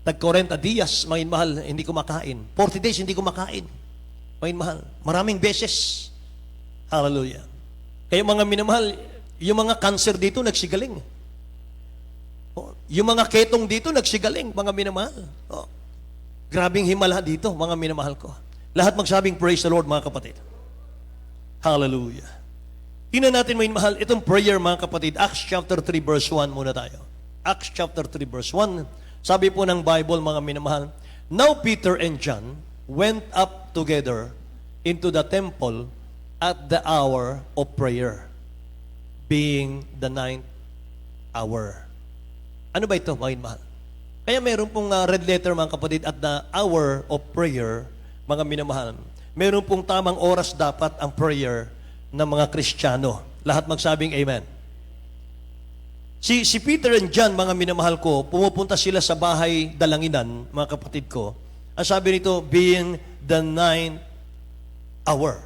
Tag-40 dias, mga mahal, hindi kumakain. 40 days, hindi kumakain. Mga mahal, maraming beses. Hallelujah. Kaya mga minamahal, yung mga cancer dito, nagsigaling. Yung mga ketong dito, nagsigaling, mga minamahal. Grabing himala dito, mga minamahal ko. Lahat magsabing, praise the Lord, mga kapatid. Hallelujah. Tingnan natin, mga minamahal, itong prayer, mga kapatid, Acts chapter 3, verse 1 muna tayo. Acts chapter 3, verse 1. Sabi po ng Bible, mga minamahal, now Peter and John went up together into the temple at the hour of prayer, being the 9th hour. Ano ba ito, mga minamahal? Kaya meron pong red letter, mga kapatid, at the hour of prayer, mga minamahal. Meron pong tamang oras dapat ang prayer ng mga Kristiyano. Lahat magsabing amen. Si Peter and John, mga minamahal ko, pumupunta sila sa bahay dalanginan, mga kapatid ko. Ang sabi nito, being the 9th hour,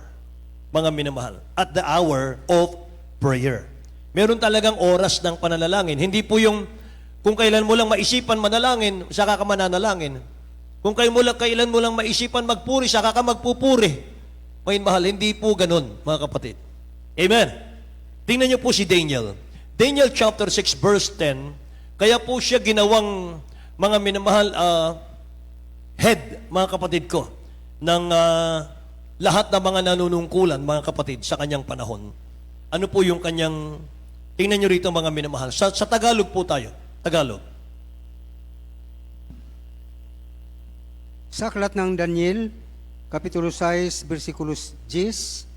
mga minamahal, at the hour of prayer. Meron talagang oras ng pananalangin. Hindi po yung Kung kailan mo lang maisipan manalangin, saka ka mananalangin. Kung kailan mo lang maisipan magpuri, saka ka magpupuri. May mahal, hindi po ganun, mga kapatid. Amen. Tingnan niyo po si Daniel. Daniel chapter 6 verse 10, kaya po siya ginawang mga minamahal head, mga kapatid ko, ng lahat ng mga nanunungkulan, mga kapatid, sa kanyang panahon. Ano po yung kanyang, tingnan nyo rito mga minamahal. Sa Tagalog po tayo. Tagalog. Sa aklat ng Daniel, Kapitulo 6, versikulos 10,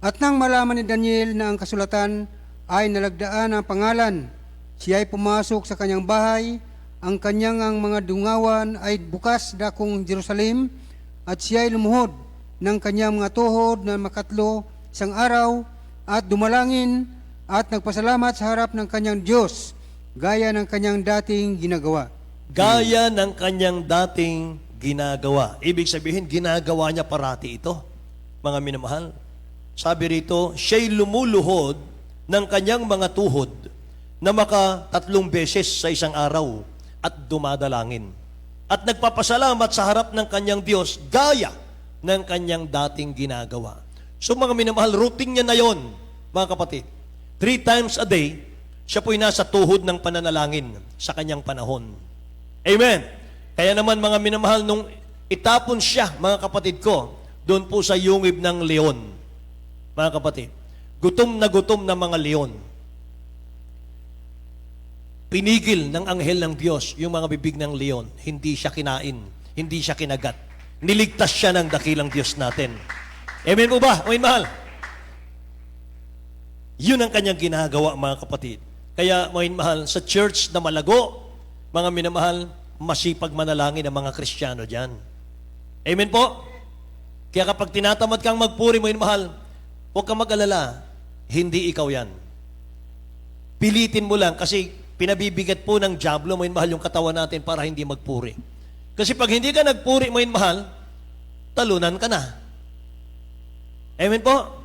At nang malaman ni Daniel na ang kasulatan ay nalagdaan ang pangalan, siya ay pumasok sa kanyang bahay, ang kanyang mga dungawan ay bukas dakong Jerusalem, at siya ay lumuhod ng kanyang mga tuhod na makatlo isang araw, at dumalangin at nagpasalamat sa harap ng kanyang Diyos, gaya ng kanyang dating ginagawa. Gaya ng kanyang dating ginagawa. Ibig sabihin, ginagawa niya parati ito, mga minamahal. Sabi rito, siya'y lumuluhod ng kanyang mga tuhod na 3 beses sa isang araw at dumadalangin. At nagpapasalamat sa harap ng kanyang Diyos, gaya ng kanyang dating ginagawa. So mga minamahal, routine niya na yon, mga kapatid. 3 times a day, siya po'y nasa tuhod ng pananalangin sa kanyang panahon. Amen. Kaya naman mga minamahal, nung itapon siya, mga kapatid ko, doon po sa yungib ng leon, mga kapatid, gutom na mga leon. Pinigil ng anghel ng Diyos yung mga bibig ng leon. Hindi siya kinain, hindi siya kinagat. Niligtas siya ng dakilang Diyos natin. Amen po ba? Amen, mahal? Yun ang kanyang ginagawa, mga kapatid. Kaya, mga mahal, sa church na malago, mga minamahal, masipag manalangin ang mga Kristiyano dyan. Amen po? Kaya kapag tinatamad kang magpuri, mga mahal, huwag kang mag-alala, hindi ikaw yan. Pilitin mo lang kasi pinabibigat po ng dyablo, mga mahal, yung katawan natin para hindi magpuri. Kasi pag hindi ka nagpuri, mga mahal, talunan ka na. Amen po?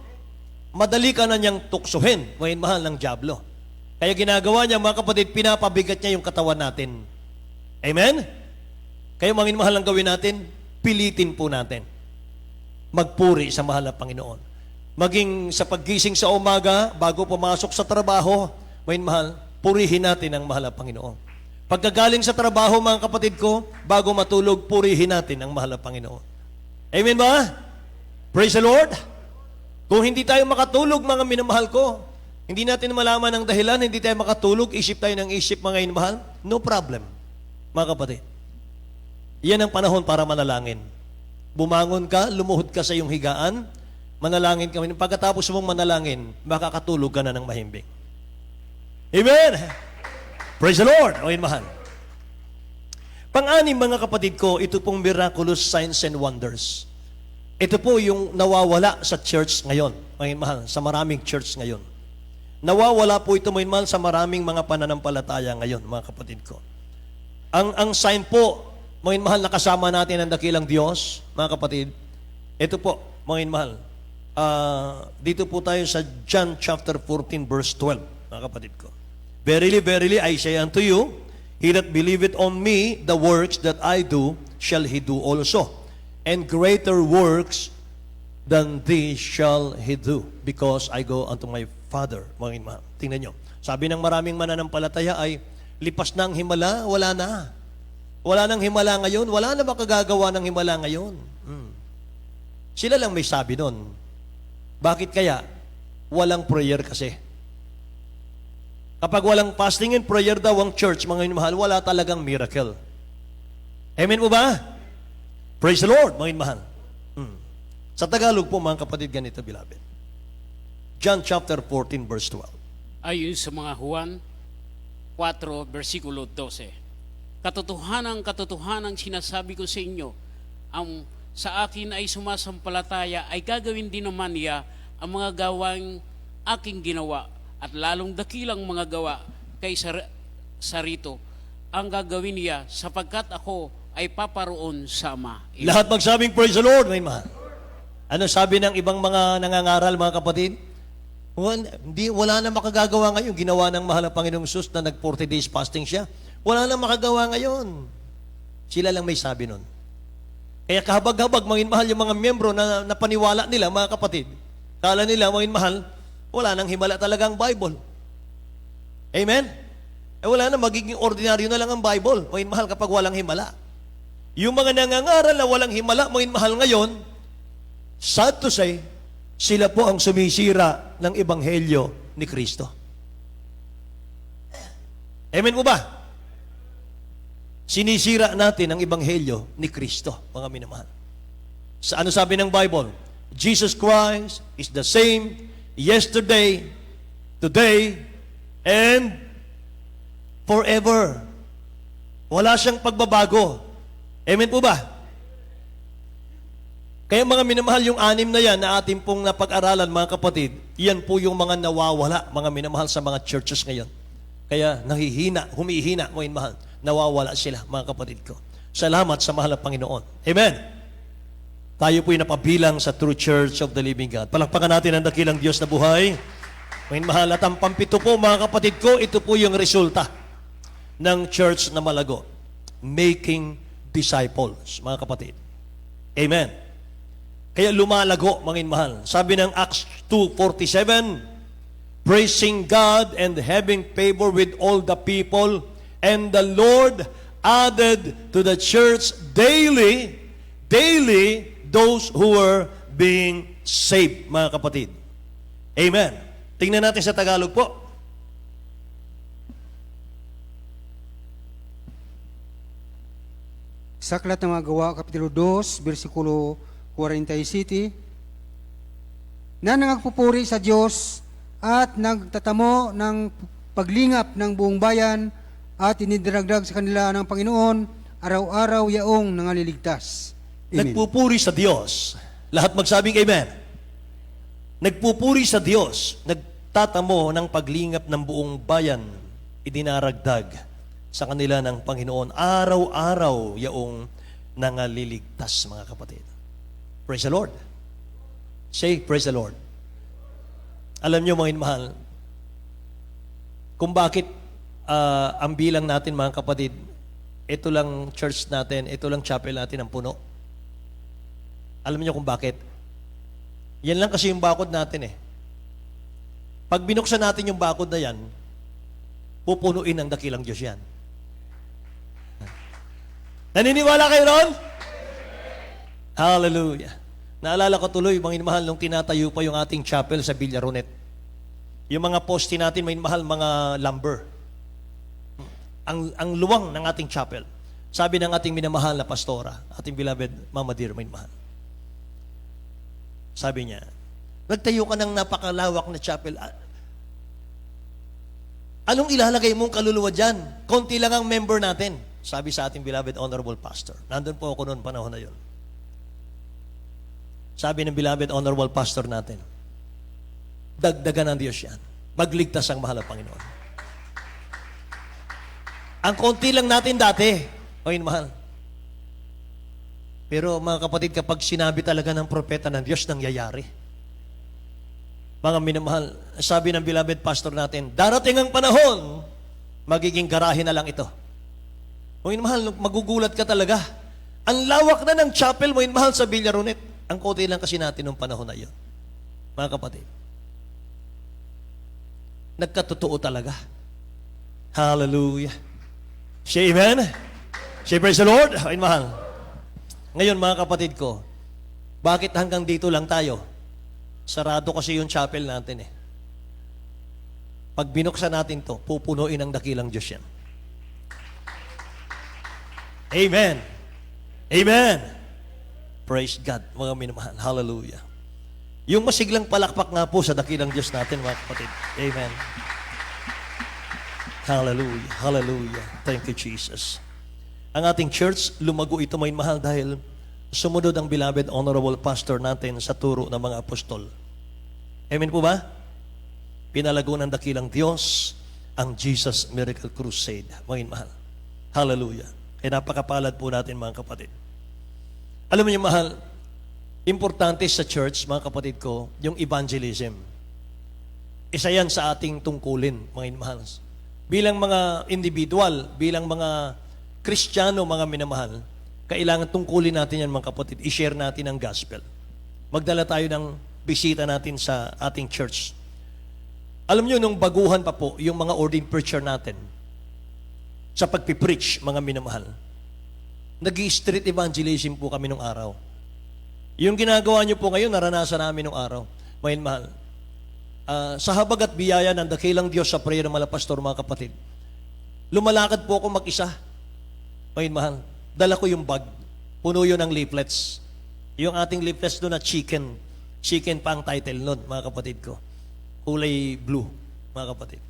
Madali ka na niyang tuksuhin, mga mahal, ng dyablo. Kaya ginagawa niya, mga kapatid, pinapabigat niya yung katawan natin. Amen? Kaya mga mahal ang gawin natin, pilitin po natin. Magpuri sa mahal na Panginoon. Maging sa paggising sa umaga, bago pumasok sa trabaho, mga mahal, purihin natin ang mahal na Panginoon. Pagkagaling sa trabaho, mga kapatid ko, bago matulog, purihin natin ang mahal na Panginoon. Amen ba? Praise the Lord. Kung hindi tayo makatulog, mga minamahal ko, hindi natin malaman ang dahilan, hindi tayo makatulog, isip tayo ng isip, mga inmahal, no problem, mga kapatid. Yan ang panahon para manalangin. Bumangon ka, lumuhod ka sa iyong higaan, manalangin ka. Pagkatapos mong manalangin, makakatulog ka na ng mahimbing. Amen! Praise the Lord! O mahal. Pang-anim, mga kapatid ko, ito pong miraculous signs and wonders. Ito po yung nawawala sa church ngayon, mga mahal, sa maraming church ngayon. Nawawala po ito, mga mahal, sa maraming mga pananampalataya ngayon, mga kapatid ko. Ang sign po, mga mahal, nakasama natin ang dakilang Diyos, mga kapatid. Ito po, mga mahal. Dito po tayo sa John chapter 14, verse 12, mga kapatid ko. Verily, verily, I say unto you, he that believeth on me, the works that I do, shall he do also. And greater works than these shall he do, because I go unto my Father. Mga mahal, tingnan nyo. Sabi ng maraming mananampalataya ay, lipas na ang himala, wala na. Wala nang himala ngayon, wala na makagagawa ng himala ngayon. Sila lang may sabi nun. Bakit kaya? Walang prayer kasi. Kapag walang fasting and prayer daw ang church, mga mahal, wala talagang miracle. Amen mo ba? Praise the Lord, mga mahal. Sa Tagalog po, mga kapatid, ganito, beloved. John chapter 14, verse 12. Ayon sa mga Juan 4, versikulo 12. Katotohanan sinasabi ko sa inyo, ang sa akin ay sumasampalataya ay gagawin din naman niya ang mga gawang aking ginawa, at lalong dakilang mga gawa kaysa sarito ang gagawin niya, sapagkat ako ay paparoon sa Ama. Lahat magsabing praise the Lord, may mahal. Ano sabi ng ibang mga nangangaral, mga kapatid? Wala na makagagawa ngayon. Ginawa ng mahal na Panginoong Sus na nag 40 days fasting siya. Wala na makagawa ngayon. Sila lang may sabi nun. Kaya kahabag-habag, mangin mahal yung mga miyembro na napaniwala nila, mga kapatid. Kala nila, mangin mahal, wala nang himala talagang Bible. Amen? Wala na, magiging ordinaryo na lang ang Bible. Mangin mahal kapag walang himala. Yung mga nangangaral na walang himala, mangin mahal ngayon, sad to say, sila po ang sumisira ng Ebanghelyo ni Kristo. Amen po ba? Sinisira natin ang Ebanghelyo ni Kristo, mga minamahal. Sa ano sabi ng Bible? Jesus Christ is the same yesterday, today, and forever. Wala siyang pagbabago. Amen po ba? Kaya mga minamahal, yung 6 na yan na ating pong napag-aralan, mga kapatid, yan po yung mga nawawala, mga minamahal, sa mga churches ngayon. Kaya humihina, mga minamahal, nawawala sila, mga kapatid ko. Salamat sa mahal na Panginoon. Amen. Tayo po'y napabilang sa True Church of the Living God. Palakpakan natin ang dakilang Diyos na buhay. Mga minamahal, at ang pampito po, mga kapatid ko, ito po yung resulta ng church na malago. Making disciples, mga kapatid. Amen. Kaya lumalago, mga mahal. Sabi ng Acts 2:47, praising God and having favor with all the people, and the Lord added to the church daily those who were being saved, mga kapatid. Amen. Tingnan natin sa Tagalog po. Sa Aklat ng mga Gawa, Kapitulo 2, versikulo 47, na nangagpupuri sa Diyos at nagtatamo ng paglingap ng buong bayan at inidiragdag sa kanila ng Panginoon araw-araw yaong nangaliligtas. Amen. Nagpupuri sa Diyos. Lahat magsabing Amen. Nagpupuri sa Diyos, nagtatamo ng paglingap ng buong bayan, idinaragdag sa kanila ng Panginoon araw-araw yaong nangaliligtas, mga kapatid. Praise the Lord. Say, praise the Lord. Alam niyo, mga mahal, kung bakit ang bilang natin, mga kapatid, ito lang church natin, ito lang chapel natin ang puno. Alam niyo kung bakit? Yan lang kasi yung bakod natin eh. Pag binuksan natin yung bakod na yan, pupunuin ng dakilang Diyos yan. Naniniwala kayo ron? Hallelujah. Naalala ko tuloy, mga mahal, nung tinatayo pa yung ating chapel sa Villaronet. Yung mga poste natin, may mahal, mga lumber. Ang luwang ng ating chapel. Sabi ng ating minamahal na pastora, ating beloved Mama Dear, may mahal. Sabi niya, nagtayo ka ng napakalawak na chapel. Anong ilalagay mong kaluluwa dyan? Konti lang ang member natin. Sabi sa ating beloved honorable pastor. Nandun po ako noon, panahon na yun. Sabi ng beloved honorable pastor natin, dagdagan ng Diyos yan. Magligtas ang mahal na Panginoon. Ang konti lang natin dati, mahal. Pero mga kapatid, kapag sinabi talaga ng propeta ng Diyos, nangyayari. Mga minamahal, sabi ng beloved pastor natin, darating ang panahon, magiging garahe na lang ito. Mahal, magugulat ka talaga. Ang lawak na ng chapel, mahal, sa Villaronet. Ang konti lang kasi natin nung panahon na yun. Mga kapatid, nagkatotoo talaga. Hallelujah. Say amen. Say praise the Lord. Ay, mahal. Ngayon, mga kapatid ko, bakit hanggang dito lang tayo? Sarado kasi yung chapel natin eh. Pag binuksan natin to, pupunuin ang dakilang Diyos yan. Amen. Amen. Praise God, mga minamahal. Hallelujah. Yung masiglang palakpak nga po sa dakilang Diyos natin, mga kapatid. Amen. Hallelujah. Hallelujah. Thank you, Jesus. Ang ating church, lumago ito, mga mahal, dahil sumunod ang beloved honorable pastor natin sa turo ng mga apostol. Amen po ba? Pinalago ng dakilang Diyos ang Jesus Miracle Crusade, mga mahal. Hallelujah. Kaya napakapalad po natin, mga kapatid. Alam mo niyo, mahal, importante sa church, mga kapatid ko, yung evangelism. Isa yan sa ating tungkulin, mga minamahal. Bilang mga individual, bilang mga Kristiyano, mga minamahal, kailangan tungkulin natin yan, mga kapatid. I-share natin ang gospel. Magdala tayo ng bisita natin sa ating church. Alam nyo, nung baguhan pa po, yung mga ordained preacher natin, sa pagpipreach, mga minamahal, nag-street evangelism po kami nung araw. Yung ginagawa nyo po ngayon, naranasan namin nung araw. Mga minamahal, sa habag at biyaya ng dakilang Diyos sa prayer ng mga pastor, mga kapatid, lumalakad po ako mag-isa. Mga minamahal, dala ko yung bag, puno yun ng leaflets. Yung ating leaflets doon na chicken pa ang title nun, mga kapatid ko. Kulay blue, mga kapatid.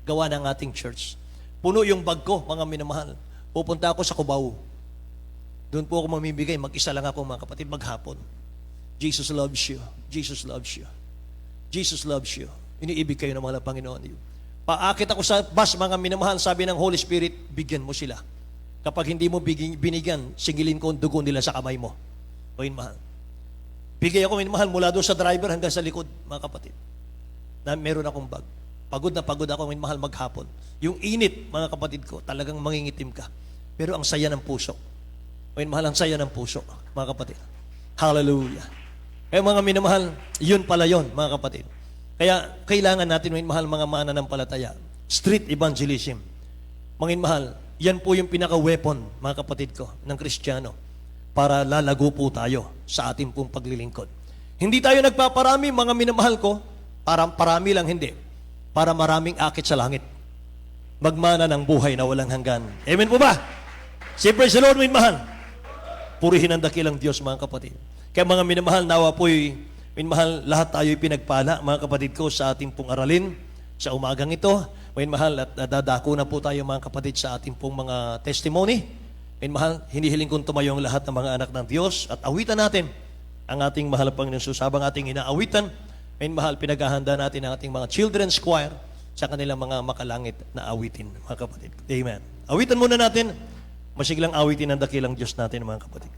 Gawa ng ating church. Puno yung bag ko, mga minamahal. Pupunta ako sa Cubao. Doon po ako mamimigay, mag-isa lang ako, mga kapatid, maghapon. Jesus loves you. Jesus loves you. Jesus loves you. Iniibig kayo ng mga Panginoon. Paakit ako sa bus, mga minamahal, sabi ng Holy Spirit, bigyan mo sila. Kapag hindi mo binigyan, singilin ko ang dugo nila sa kamay mo. O mahal. Bigay ako, minamahal, mula doon sa driver hanggang sa likod, mga kapatid. Na meron akong bag. Pagod na pagod ako, minamahal, maghapon. Yung init, mga kapatid ko, talagang mangingitim ka. Pero ang saya ng puso. O minamahal, ang saya ng puso, mga kapatid. Hallelujah. Kaya mga minamahal, yun pala yun, mga kapatid. Kaya kailangan natin, minamahal, mga mananampalataya. Street evangelism. Mga minamahal, yan po yung pinaka-weapon, mga kapatid ko, ng Kristiyano, para lalago po tayo sa ating pong paglilingkod. Hindi tayo nagpaparami, mga minamahal ko, para parami lang, hindi. Para maraming akit sa langit. Magmana ng buhay na walang hanggan. Amen po ba? Say praise the Lord, minamahal. Purihin ang dakilang Diyos, mga kapatid. Kaya mga minamahal, nawa po'y, minamahal, lahat tayo'y pinagpala, mga kapatid ko, sa ating pong aralin, sa umagang ito. Minamahal, at dadako na po tayo, mga kapatid, sa ating pong mga testimony. Minamahal, hinihiling kong tumayo ang lahat ng mga anak ng Diyos at awitan natin ang ating mahal Panginoon Jesus. Habang ating inaawitan, minamahal, pinaghahanda natin ang ating mga children's choir sa kanilang mga makalangit na awitin, mga kapatid. Amen. Awitan muna natin, masiglang awitin ang dakilang Diyos natin, mga kapatid.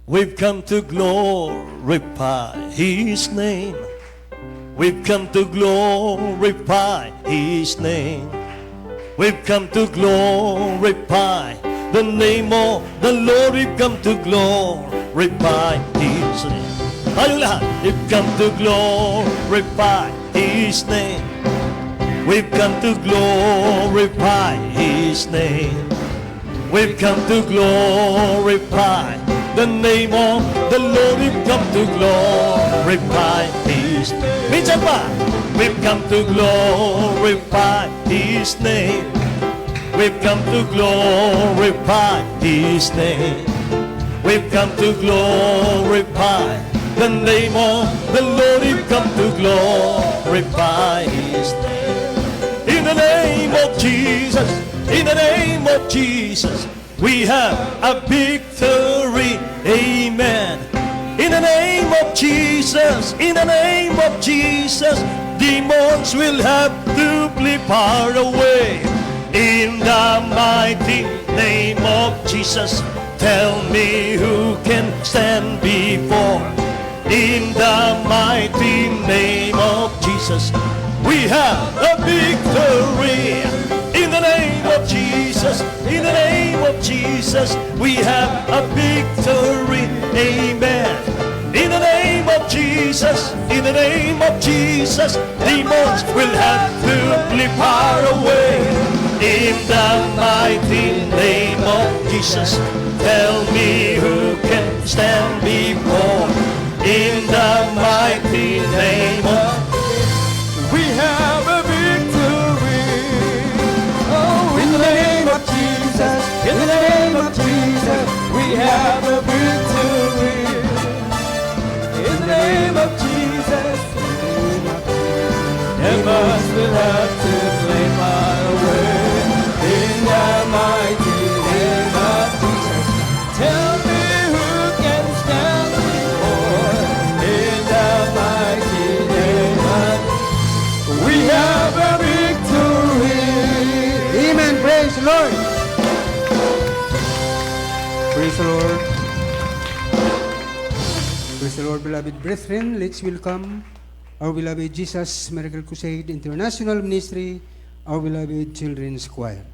We've come to glorify His name. We've come to glorify His name. We've come to glorify the name of the Lord. We've come to glorify His name. Tayong lahat. We've come to glorify His name. We've come to glorify His name. We've come to glorify the name of the Lord. We've come to glorify His name. Minsan pa, we've come to glorify His name. We've come to glorify His name. We've come to glorify the name of the Lord. We've come to glorify His name. In the name of Jesus, in the name of Jesus, we have a victory. Amen. In the name of Jesus, in the name of Jesus, demons will have to flee far away. In the mighty name of Jesus, tell me who can stand before. In the mighty name of Jesus, we have a victory. In the name of Jesus, in the name of Jesus, we have a victory. Amen. In the name of Jesus, in the name of Jesus, demons will have to flee far away. In the mighty name of Jesus, tell me who can stand before. In the mighty name of we have a victory. Oh, in the name of Jesus, in the name of Jesus, we have a victory. In the name of Jesus, in the name of Jesus, Demons will have to flee far away. In the mighty name of Jesus, tell me who can stand before. In the mighty name of we have a victory. Amen. Praise the Lord. Praise the Lord. Praise the Lord, beloved brethren. Let's welcome our beloved Jesus Miracle Crusade International Ministry, our beloved Children's Choir.